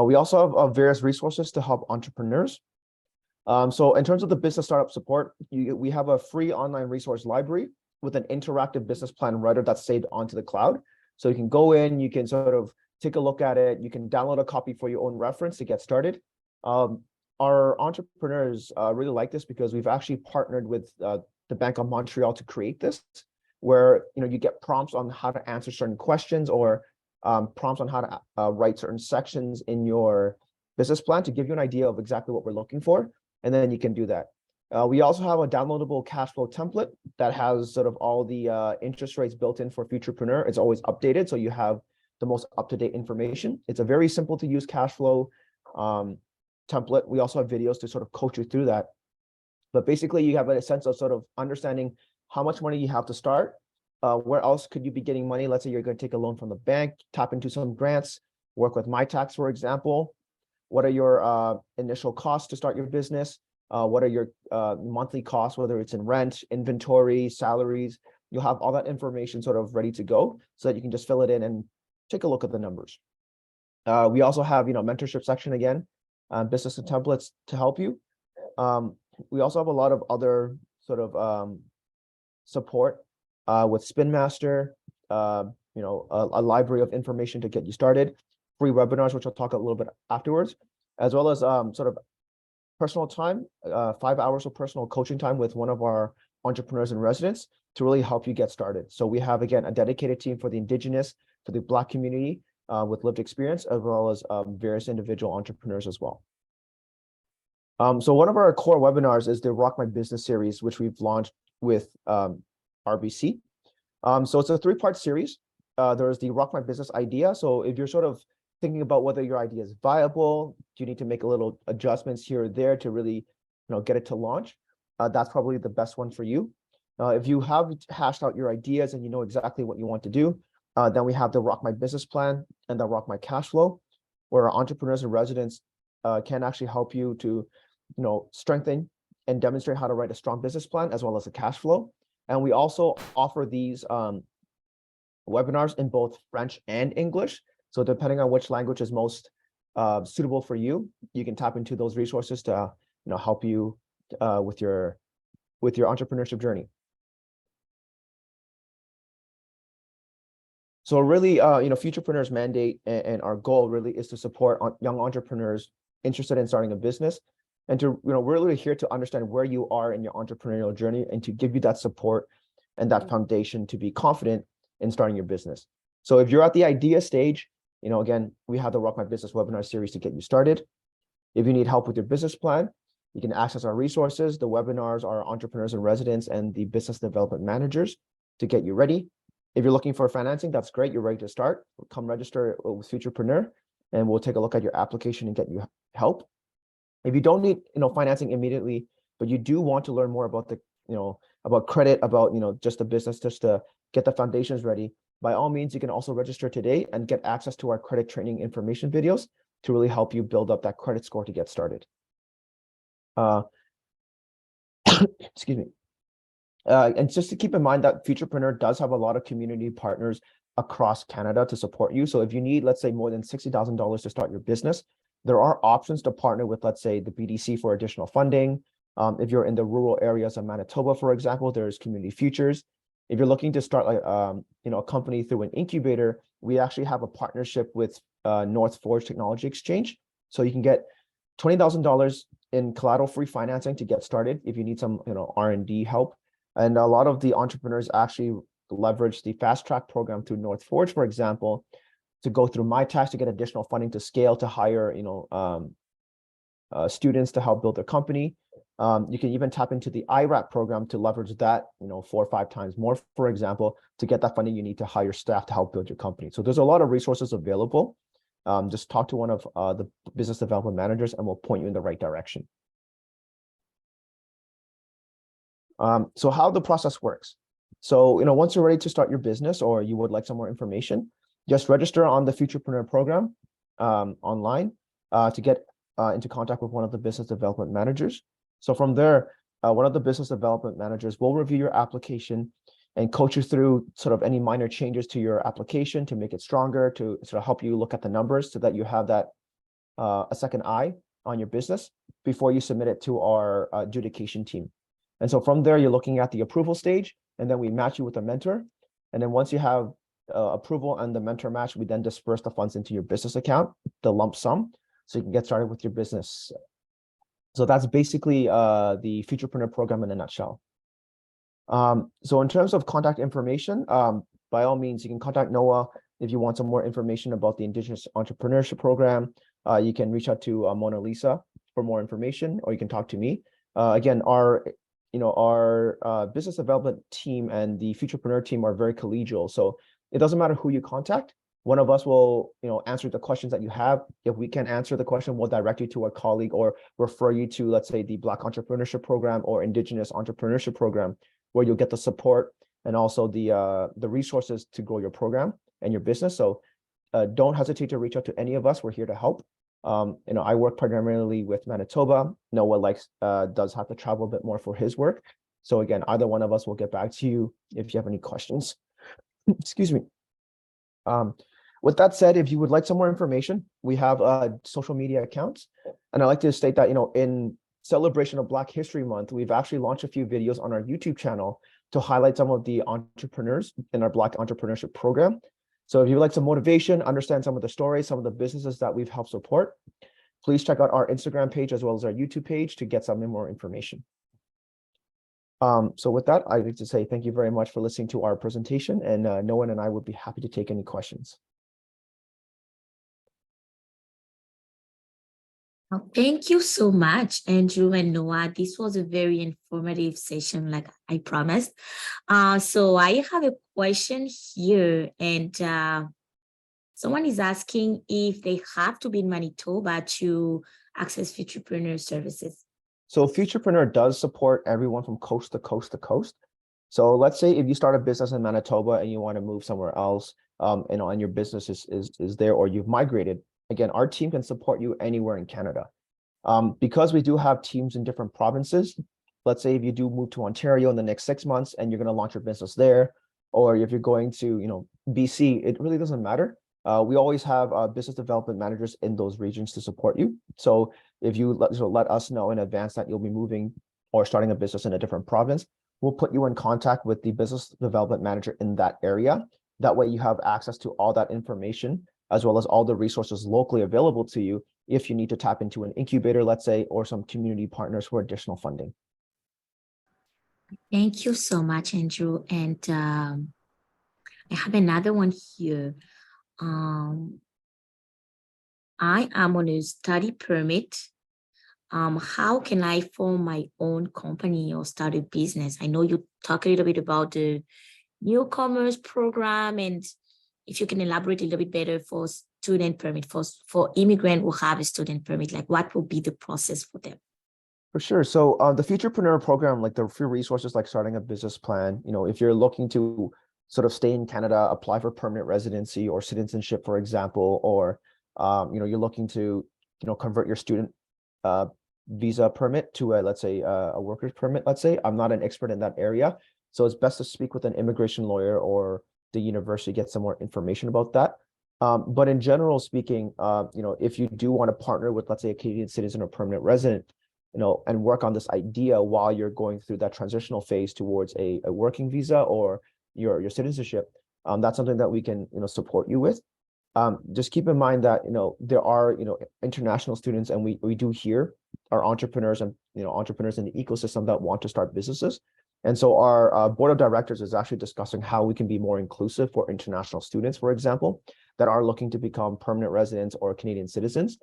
We also have various resources to help entrepreneurs. So in terms of the business startup support, we have a free online resource library with an interactive business plan writer that's saved onto the cloud. So you can go in, you can sort of take a look at it. You can download a copy for your own reference to get started. Our entrepreneurs really like this because we've actually partnered with the Bank of Montreal to create this, where you get prompts on how to answer certain questions, or prompts on how to write certain sections in your business plan to give you an idea of exactly what we're looking for, and then you can do that. We also have a downloadable cash flow template that has sort of all the interest rates built in for Futurpreneur. It's always updated, so you have the most up-to-date information. It's a very simple to use cash flow template. We also have videos to sort of coach you through that. But basically, you have a sense of sort of understanding how much money you have to start. Where else could you be getting money? Let's say you're going to take a loan from the bank, tap into some grants, work with MyTax, for example. What are your initial costs to start your business? What are your monthly costs, whether it's in rent, inventory, salaries? You'll have all that information sort of ready to go so that you can just fill it in and take a look at the numbers. We also have, mentorship section again, business and templates to help you. We also have a lot of other sort of support with Spin Master, a library of information to get you started, free webinars, which I'll talk a little bit afterwards, as well as sort of personal time, 5 hours of personal coaching time with one of our entrepreneurs in residence to really help you get started. So we have, again, a dedicated team for the Indigenous, for the Black community with lived experience, as well as various individual entrepreneurs as well. So one of our core webinars is the Rock My Business series, which we've launched with RBC. So it's a 3-part series. There's the Rock My Business idea. So if you're sort of thinking about whether your idea is viable, do you need to make a little adjustments here or there to really get it to launch? That's probably the best one for you. If you have hashed out your ideas and you know exactly what you want to do, then we have the Rock My Business Plan and the Rock My Cash Flow, where our entrepreneurs and residents can actually help you to strengthen and demonstrate how to write a strong business plan as well as a cash flow. And we also offer these webinars in both French and English. So depending on which language is most suitable for you, you can tap into those resources to help you with your entrepreneurship journey. So really, Futurepreneur's mandate and our goal really is to support young entrepreneurs interested in starting a business, and to we're really here to understand where you are in your entrepreneurial journey and to give you that support and that foundation to be confident in starting your business. So if you're at the idea stage, again, we have the Rock My Business webinar series to get you started. If you need help with your business plan, you can access our resources. The webinars are entrepreneurs in residence and the business development managers to get you ready. If you're looking for financing, that's great. You're ready to start. Come register with Futurpreneur, and we'll take a look at your application and get you help. If you don't need, financing immediately, but you do want to learn more about the, about credit, about, just the business, just to get the foundations ready, by all means, you can also register today and get access to our credit training information videos to really help you build up that credit score to get started. Excuse me. And just to keep in mind that Futurpreneur does have a lot of community partners across Canada to support you. So if you need, let's say, more than $60,000 to start your business, there are options to partner with, let's say, the BDC for additional funding. If you're in the rural areas of Manitoba, for example, there's Community Futures. If you're looking to start like a company through an incubator, we actually have a partnership with North Forge Technology Exchange. So you can get $20,000 in collateral-free financing to get started if you need some R&D help. And a lot of the entrepreneurs actually leverage the fast track program through North Forge, for example, to go through my tax to get additional funding to scale, to hire students to help build their company. You can even tap into the IRAP program to leverage that 4 or 5 times more, for example, to get that funding you need to hire staff to help build your company. So there's a lot of resources available. Just talk to one of the business development managers and we'll point you in the right direction. So how the process works. So, once you're ready to start your business or you would like some more information, just register on the Futurpreneur program online to get into contact with one of the business development managers. So from there, one of the business development managers will review your application and coach you through sort of any minor changes to your application to make it stronger, to sort of help you look at the numbers so that you have that a second eye on your business before you submit it to our adjudication team. And so from there, you're looking at the approval stage, and then we match you with a mentor. And then once you have approval and the mentor match, we then disperse the funds into your business account, the lump sum, so you can get started with your business. So that's basically the Futurpreneur program in a nutshell. So in terms of contact information, by all means, you can contact Noah if you want some more information about the Indigenous Entrepreneurship Program. You can reach out to Mona Lisa for more information, or you can talk to me. Again, our business development team and the Futurpreneur team are very collegial. So it doesn't matter who you contact. One of us will, answer the questions that you have. If we can answer the question, we'll direct you to a colleague or refer you to, let's say, the Black Entrepreneurship Program or Indigenous Entrepreneurship Program, where you'll get the support and also the resources to grow your program and your business. So don't hesitate to reach out to any of us. We're here to help. I work primarily with Manitoba. Noah does have to travel a bit more for his work. So again, either one of us will get back to you if you have any questions. Excuse me. With that said, if you would like some more information, we have social media accounts. And I'd like to state that, in celebration of Black History Month, we've actually launched a few videos on our YouTube channel to highlight some of the entrepreneurs in our Black Entrepreneurship Program. So if you would like some motivation, understand some of the stories, some of the businesses that we've helped support, please check out our Instagram page as well as our YouTube page to get some more information. So with that, I'd like to say thank you very much for listening to our presentation, and Noah and I would be happy to take any questions. Well, thank you so much, Andrew and Noah. This was a very informative session, like I promised. So I have a question here, and someone is asking if they have to be in Manitoba to access Futurpreneur services. So Futurpreneur does support everyone from coast to coast to coast. So let's say if you start a business in Manitoba and you want to move somewhere else, and your business is there, or you've migrated, again, our team can support you anywhere in Canada. Because we do have teams in different provinces, let's say if you do move to Ontario in the next 6 months and you're going to launch your business there, or if you're going to, BC, it really doesn't matter. We always have business development managers in those regions to support you. So if you let us know in advance that you'll be moving or starting a business in a different province, we'll put you in contact with the business development manager in that area. That way you have access to all that information, as well as all the resources locally available to you if you need to tap into an incubator, let's say, or some community partners for additional funding. Thank you so much, Andrew. And I have another one here. I am on a study permit. How can I form my own company or start a business? I know you talk a little bit about the newcomers program, and if you can elaborate a little bit better for student permit, for immigrant who have a student permit, like what will be the process for them? For sure. So the Futurpreneur program, like the free resources, like starting a business plan, if you're looking to sort of stay in Canada, apply for permanent residency or citizenship, for example, or, you're looking to, convert your student visa permit to let's say a worker's permit, let's say. I'm not an expert in that area, so it's best to speak with an immigration lawyer or the university, get some more information about that. But in general speaking, if you do want to partner with, let's say, a Canadian citizen or permanent resident, and work on this idea while you're going through that transitional phase towards a working visa or your citizenship, that's something that we can, support you with. Just keep in mind that, there are, international students, and we do here are entrepreneurs and, entrepreneurs in the ecosystem that want to start businesses. And so our board of directors is actually discussing how we can be more inclusive for international students, for example, that are looking to become permanent residents or Canadian citizens.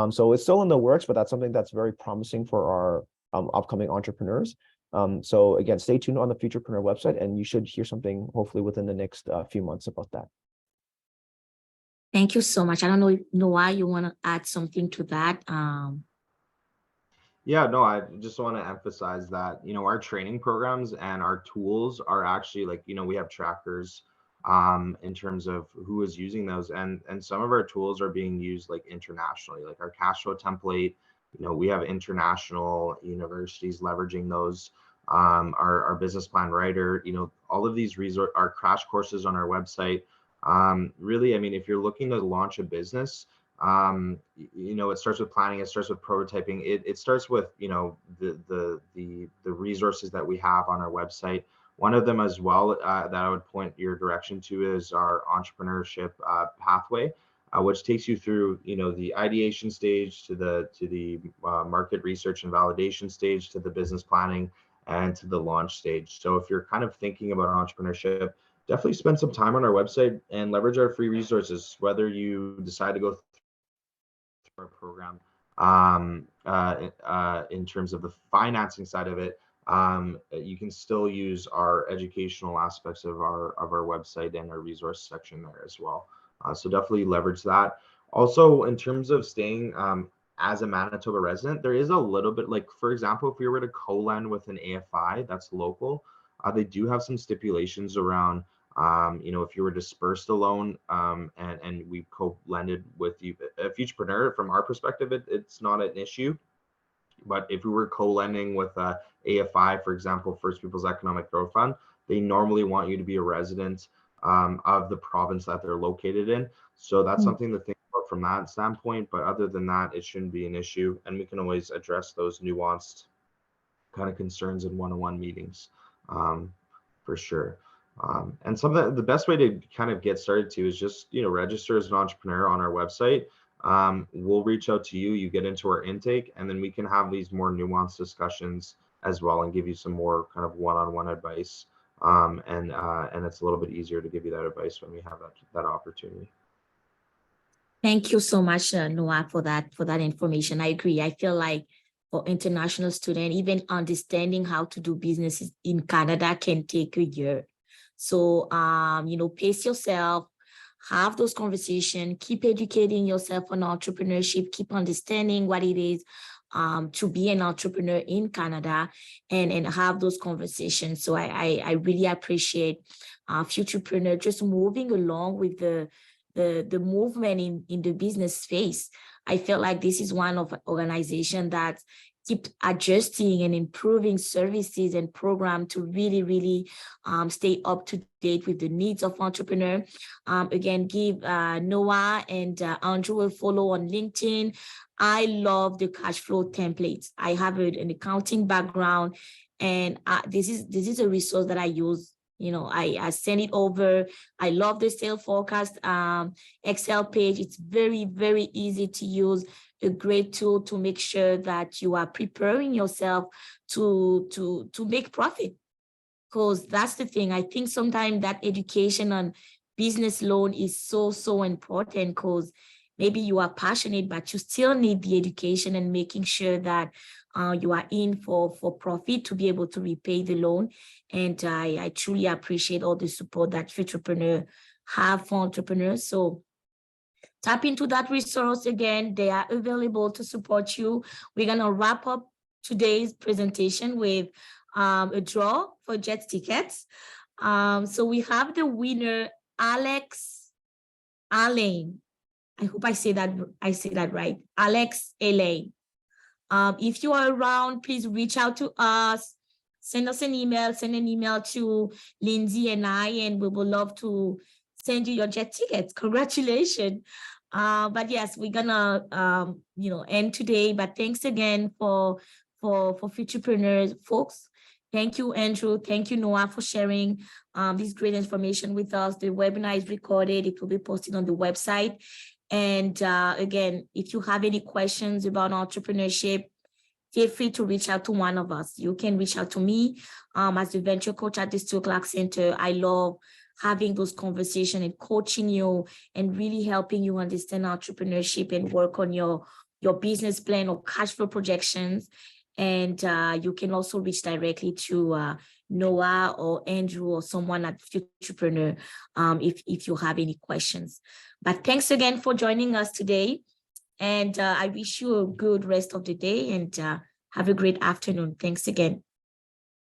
So it's still in the works, but that's something that's very promising for our upcoming entrepreneurs. So again, stay tuned on the Futurpreneur website, and you should hear something hopefully within the next few months about that. Thank you so much. I don't know if Noah, you want to add something to that? Yeah, no, I just want to emphasize that, our training programs and our tools are actually like, we have trackers in terms of who is using those, and some of our tools are being used like internationally, like our cash flow template. We have international universities leveraging those. Our business plan writer, all of these our crash courses on our website. Really, I mean, if you're looking to launch a business, it starts with planning, it starts with prototyping, it starts with, the resources that we have on our website. One of them as well that I would point your direction to is our entrepreneurship pathway, which takes you through, the ideation stage to the market research and validation stage, to the business planning, and to the launch stage. So if you're kind of thinking about entrepreneurship, definitely spend some time on our website and leverage our free resources, whether you decide to go through our program in terms of the financing side of it. You can still use our educational aspects of our website and our resource section there as well. So definitely leverage that. Also, in terms of staying as a Manitoba resident, there is a little bit, like, for example, if we were to co-lend with an AFI that's local, they do have some stipulations around, if you were dispersed a loan and we co-lended with you, a Futurpreneur, from our perspective, it's not an issue. But if we were co-lending with AFI, for example, First People's Economic Growth Fund, they normally want you to be a resident of the province that they're located in. So that's something to think about from that standpoint. But other than that, it shouldn't be an issue. And we can always address those nuanced kind of concerns in one-on-one meetings for sure. And the best way to kind of get started too is just, register as an entrepreneur on our website. We'll reach out to you, you get into our intake, and then we can have these more nuanced discussions as well and give you some more kind of one-on-one advice. And it's a little bit easier to give you that advice when we have that opportunity. Thank you so much, Noah, for that information. I agree. I feel like for international students, even understanding how to do business in Canada can take a year. So, pace yourself, have those conversations, keep educating yourself on entrepreneurship, keep understanding what it is to be an entrepreneur in Canada, and have those conversations. So I really appreciate Futurpreneur just moving along with the movement in the business space. I felt like this is one of organizations that keep adjusting and improving services and program to really stay up to date with the needs of entrepreneurs. Again, give Noah and Andrew a follow on LinkedIn. I love the cash flow templates. I have an accounting background, and this is a resource that I use. I send it over. I love the sales forecast Excel page. It's very easy to use, a great tool to make sure that you are preparing yourself to make profit. Because that's the thing. I think sometimes that education on business loan is so important, because maybe you are passionate, but you still need the education and making sure that you are in for profit to be able to repay the loan. And I truly appreciate all the support that Futurpreneur have for entrepreneurs. So tap into that resource again. They are available to support you. We're going to wrap up today's presentation with a draw for jet tickets. So we have the winner, Alex Alain. I hope I say that right. Alex Alain. If you are around, please reach out to us. Send us an email. Send an email to Lindsay and I, and we will love to send you your jet tickets. Congratulations. But yes, we're gonna end today. But thanks again for Futurpreneurs, folks. Thank you, Andrew. Thank you, Noah, for sharing this great information with us. The webinar is recorded. It will be posted on the website. And again, if you have any questions about entrepreneurship, feel free to reach out to one of us. You can reach out to me as the venture coach at the Stu Clark Center. I love having those conversations and coaching you and really helping you understand entrepreneurship and work on your business plan or cash flow projections. And you can also reach directly to Noah or Andrew or someone at Futurpreneur if you have any questions. But thanks again for joining us today. And I wish you a good rest of the day and have a great afternoon. Thanks again.